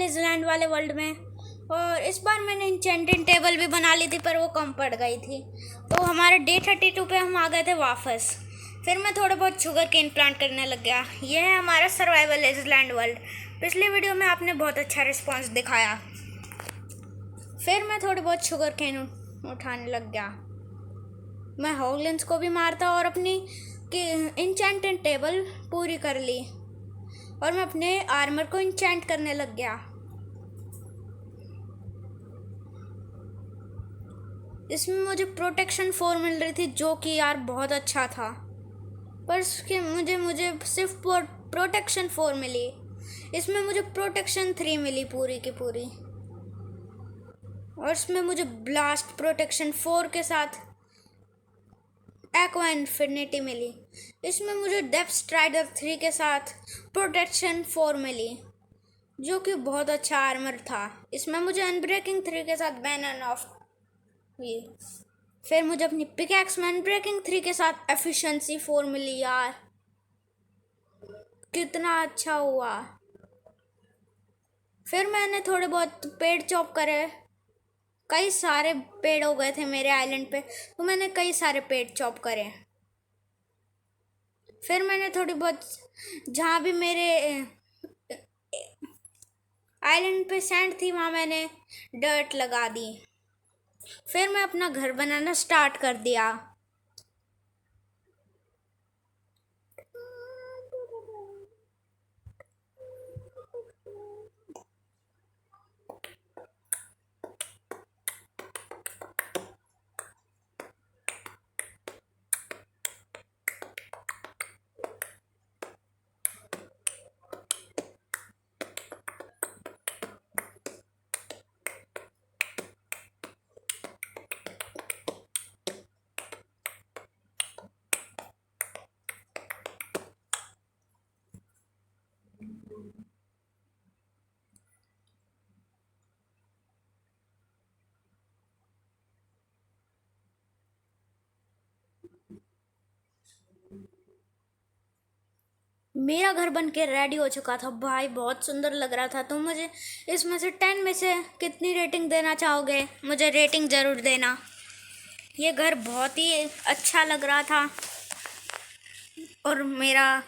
Iceland वाले world में। और इस बार मैंने इंचेंटेड टेबल भी बना ली थी पर वो कम पड़ गई थी, तो हमारे डे 32 पे हम आ गए थे वापस। फिर मैं थोड़ा बहुत शुगर केन प्लांट करने लग गया। यह है हमारा सर्वाइवल आइसलैंड वर्ल्ड। पिछली वीडियो में आपने बहुत अच्छा रिस्पॉन्स दिखाया। फिर मैं थोड़ी बहुत शुगर केन उठाने लग गया। मैं हॉगलेंस को भी मारता और अपनी इंचेंटेड टेबल पूरी कर ली और मैं अपने आर्मर को इंचेंट करने लग गया। इसमें मुझे प्रोटेक्शन 4 मिल रही थी जो कि यार बहुत अच्छा था, पर इसके मुझे सिर्फ प्रोटेक्शन 4 मिली। इसमें मुझे प्रोटेक्शन 3 मिली पूरी की पूरी, और इसमें मुझे ब्लास्ट प्रोटेक्शन 4 के साथ एक्वा इन्फिनिटी मिली। इसमें मुझे डेप्थ स्ट्राइडर 3 के साथ प्रोटेक्शन 4 मिली जो कि बहुत अच्छा आर्मर था। इसमें मुझे अनब्रेकिंग 3 के साथ बैनर ऑफ हुई। फिर मुझे अपनी पिकैक्स में अनब्रेकिंग 3 के साथ एफिशिएंसी 4 मिली। यार कितना अच्छा हुआ। फिर मैंने थोड़े बहुत पेड़ चॉप करे। कई सारे पेड़ हो गए थे मेरे आइलैंड पे, तो मैंने कई सारे पेड़ चॉप करे। फिर मैंने थोड़ी बहुत जहाँ भी मेरे आइलैंड पे सैंड थी वहाँ मैंने डर्ट लगा दी। फिर मैं अपना घर बनाना स्टार्ट कर दिया। मेरा घर बन के रेडी हो चुका था भाई, बहुत सुंदर लग रहा था। तो मुझे इसमें से 10 में से कितनी रेटिंग देना चाहोगे? मुझे रेटिंग ज़रूर देना। ये घर बहुत ही अच्छा लग रहा था और मेरा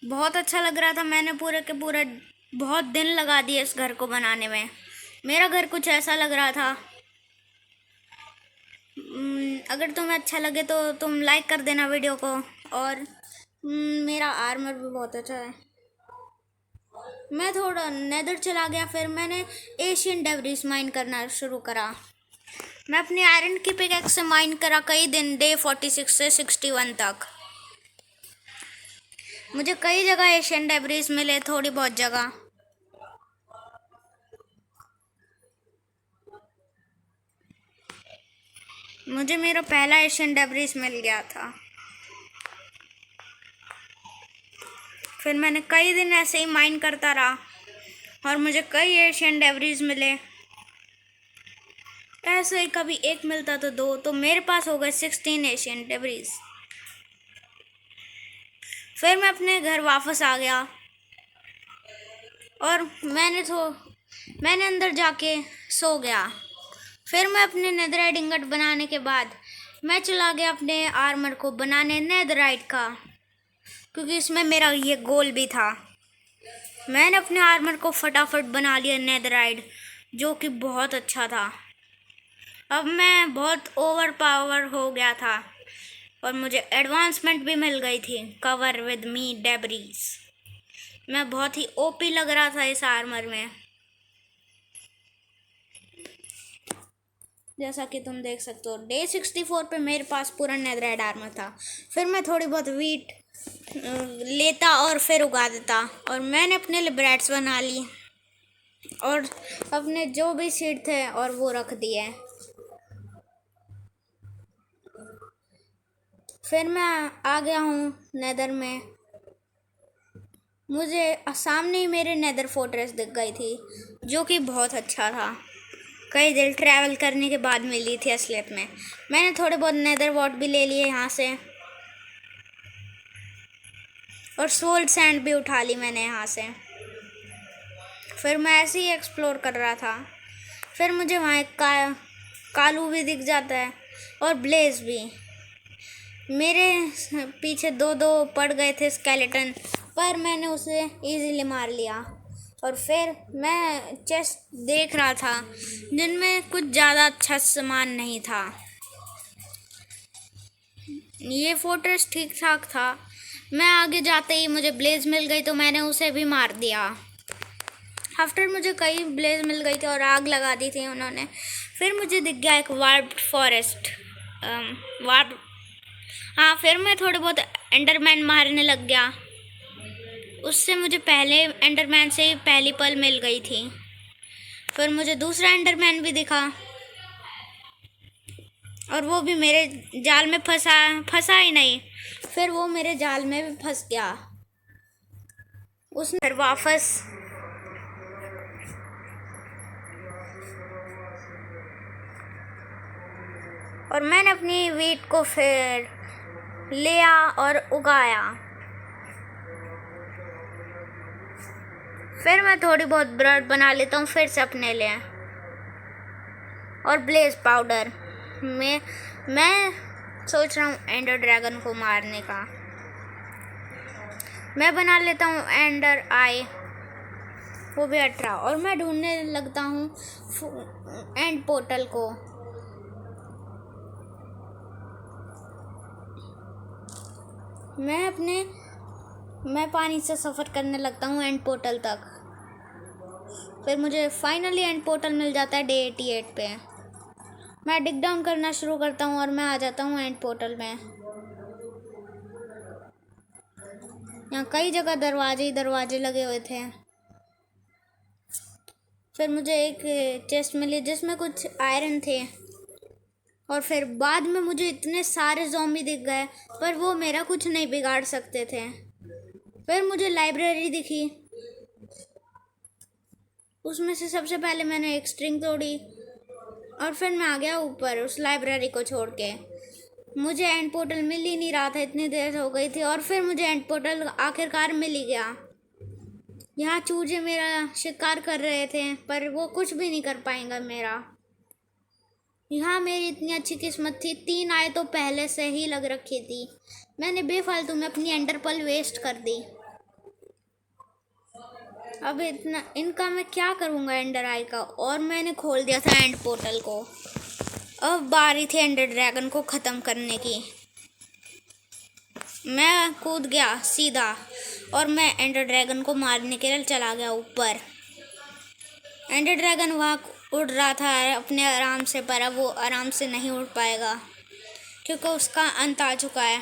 बहुत अच्छा लग रहा था। मैंने पूरे के पूरे बहुत दिन लगा दिए इस घर को बनाने में। मेरा घर कुछ ऐसा लग रहा था। अगर तुम्हें अच्छा लगे तो तुम लाइक कर देना वीडियो को। और मेरा आर्मर भी बहुत अच्छा है। मैं थोड़ा नेदर चला गया, फिर मैंने एशियन डेब्रिस माइन करना शुरू करा। मैं अपनी आयरन की पिकैक्स से माइन करा कई दिन, डे 46 से 61 तक। मुझे कई जगह एशियन डेब्रिस मिले, थोड़ी बहुत जगह। मुझे मेरा पहला एशियन डेब्रिस मिल गया था। फिर मैंने कई दिन ऐसे ही माइन करता रहा और मुझे कई एशियन डेब्रिस मिले। ऐसे ही कभी एक मिलता तो दो, तो मेरे पास हो गए 16 एशियन डेब्रिस। फिर मैं अपने घर वापस आ गया और मैंने अंदर जाके सो गया। फिर मैं अपने नेदराइट इंगट बनाने के बाद मैं चला गया अपने आर्मर को बनाने नेदराइट का, क्योंकि इसमें मेरा ये गोल भी था। मैंने अपने आर्मर को फटाफट बना लिया नेदराइट, जो कि बहुत अच्छा था। अब मैं बहुत ओवर पावर हो गया था और मुझे एडवांसमेंट भी मिल गई थी, कवर विद मी डेब्रीज। मैं बहुत ही ओपी लग रहा था इस आर्मर में, जैसा कि तुम देख सकते हो। डे 64 पे मेरे पास पूरा नेदराइट आर्मर था। फिर मैं थोड़ी बहुत वीट लेता और फिर उगा देता, और मैंने अपने लिए ब्रेड्स बना ली और अपने जो भी सीड थे और वो रख दिए। फिर मैं आ गया हूँ नेदर में। मुझे सामने ही मेरे नेदर फोर्ट्रेस दिख गई थी, जो कि बहुत अच्छा था। कई दिन ट्रैवल करने के बाद मिली थी असलियत में। मैंने थोड़े बहुत नेदर वॉट भी ले लिए यहाँ से, और सोल्ड सैंड भी उठा ली मैंने यहाँ से। फिर मैं ऐसे ही एक्सप्लोर कर रहा था। फिर मुझे वहाँ एक कालू भी दिख जाता है और ब्लेज भी। मेरे पीछे दो दो पड़ गए थे स्केलेटन, पर मैंने उसे इजीली मार लिया। और फिर मैं चेस्ट देख रहा था जिनमें कुछ ज़्यादा अच्छा सामान नहीं था। ये फोर्ट्रेस ठीक ठाक था। मैं आगे जाते ही मुझे ब्लेज मिल गई तो मैंने उसे भी मार दिया। आफ्टर मुझे कई ब्लेज मिल गई थी और आग लगा दी थी उन्होंने। फिर मुझे दिख गया एक वार्प्ड फॉरेस्ट, वार्प। हाँ, फिर मैं थोड़े बहुत एंडरमैन मारने लग गया। उससे मुझे पहले एंडरमैन से ही पहली पल मिल गई थी। फिर मुझे दूसरा एंडरमैन भी दिखा और वो भी मेरे जाल में फंसा ही नहीं। फिर वो मेरे जाल में भी फंस गया। उसने फिर वापस और मैंने अपनी वीट को फिर लिया और उगाया। फिर मैं थोड़ी बहुत ब्रेड बना लेता हूँ फिर से अपने लिए। और ब्लेज पाउडर मैं सोच रहा हूँ एंडर ड्रैगन को मारने का। मैं बना लेता हूँ एंडर आई, वो भी 18। और मैं ढूंढने लगता हूँ एंड पोर्टल को। मैं पानी से सफ़र करने लगता हूँ एंड पोर्टल तक। फिर मुझे फाइनली एंड पोर्टल मिल जाता है डे 88 पे। मैं डिग डाउन करना शुरू करता हूँ और मैं आ जाता हूँ एंड पोर्टल में। यहाँ कई जगह दरवाजे ही दरवाजे लगे हुए थे। फिर मुझे एक चेस्ट मिली जिसमें कुछ आयरन थे। और फिर बाद में मुझे इतने सारे ज़ॉम्बी दिख गए, पर वो मेरा कुछ नहीं बिगाड़ सकते थे। फिर मुझे लाइब्रेरी दिखी। उसमें से सबसे पहले मैंने एक स्ट्रिंग तोड़ी और फिर मैं आ गया ऊपर उस लाइब्रेरी को छोड़ के। मुझे एंड पोर्टल मिल ही नहीं रहा था, इतनी देर हो गई थी। और फिर मुझे एंड पोर्टल आखिरकार मिल ही गया। यहाँ चूजे मेरा शिकार कर रहे थे, पर वो कुछ भी नहीं कर पाएंगा मेरा। यहाँ मेरी इतनी अच्छी किस्मत थी, 3 आए तो पहले से ही लग रखी थी। मैंने बेफालतू में अपनी एंडर पर्ल वेस्ट कर दी। अब इनका मैं क्या करूँगा एंडर आई का। और मैंने खोल दिया था एंड पोर्टल को। अब बारी थी एंडर ड्रैगन को ख़त्म करने की। मैं कूद गया सीधा और मैं एंडर ड्रैगन को मारने के लिए चला गया ऊपर। एंडर ड्रैगन वहाँ उड़ रहा था अपने आराम से, पर अब वो आराम से नहीं उड़ पाएगा क्योंकि उसका अंत आ चुका है।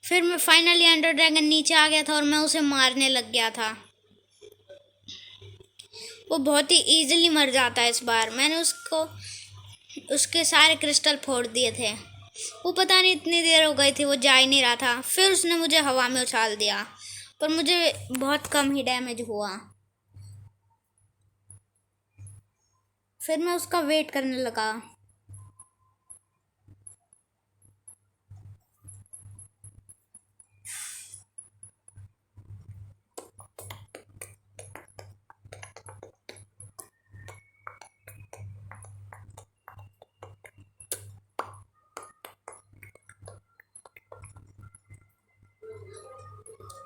फिर मैं फाइनली एंडर ड्रैगन नीचे आ गया था और मैं उसे मारने लग गया था। वो बहुत ही इजीली मर जाता है इस बार। मैंने उसके सारे क्रिस्टल फोड़ दिए थे। वो पता नहीं इतनी देर हो गई थी, वो जा ही नहीं रहा था। फिर उसने मुझे हवा में उछाल दिया, पर मुझे बहुत कम ही डैमेज हुआ। फिर मैं उसका वेट करने लगा।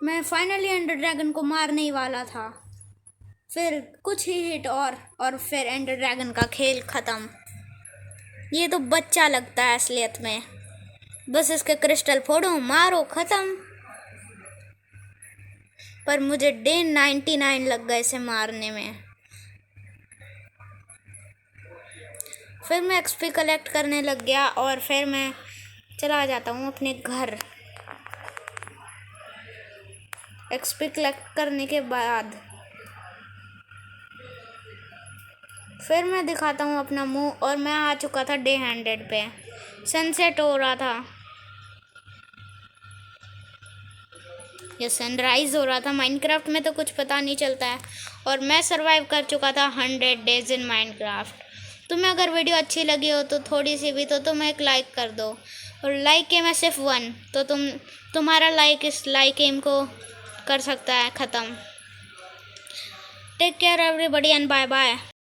मैं फाइनली एंडर ड्रैगन को मारने ही वाला था। फिर कुछ ही हिट और फिर एंडर ड्रैगन का खेल ख़त्म। ये तो बच्चा लगता है असलियत में। बस इसके क्रिस्टल फोड़ो, मारो, ख़त्म। पर मुझे डे 99 लग गए इसे मारने में। फिर मैं एक्सपी कलेक्ट करने लग गया और फिर मैं चला जाता हूँ अपने घर। एक्सपी कलेक्ट करने के बाद फिर मैं दिखाता हूँ अपना मुंह और मैं आ चुका था डे 100 पे। सनसेट हो रहा था या सनराइज हो रहा था। माइनक्राफ्ट में तो कुछ पता नहीं चलता है और मैं सरवाइव कर चुका था 100 डेज इन माइनक्राफ्ट। तुम्हें अगर वीडियो अच्छी लगी हो तो थोड़ी सी भी तो तुम एक लाइक कर दो, और लाइक एम है सिर्फ 1, तो तुम्हारा लाइक इस लाइक एम को कर सकता है ख़त्म। Take care everybody and bye bye.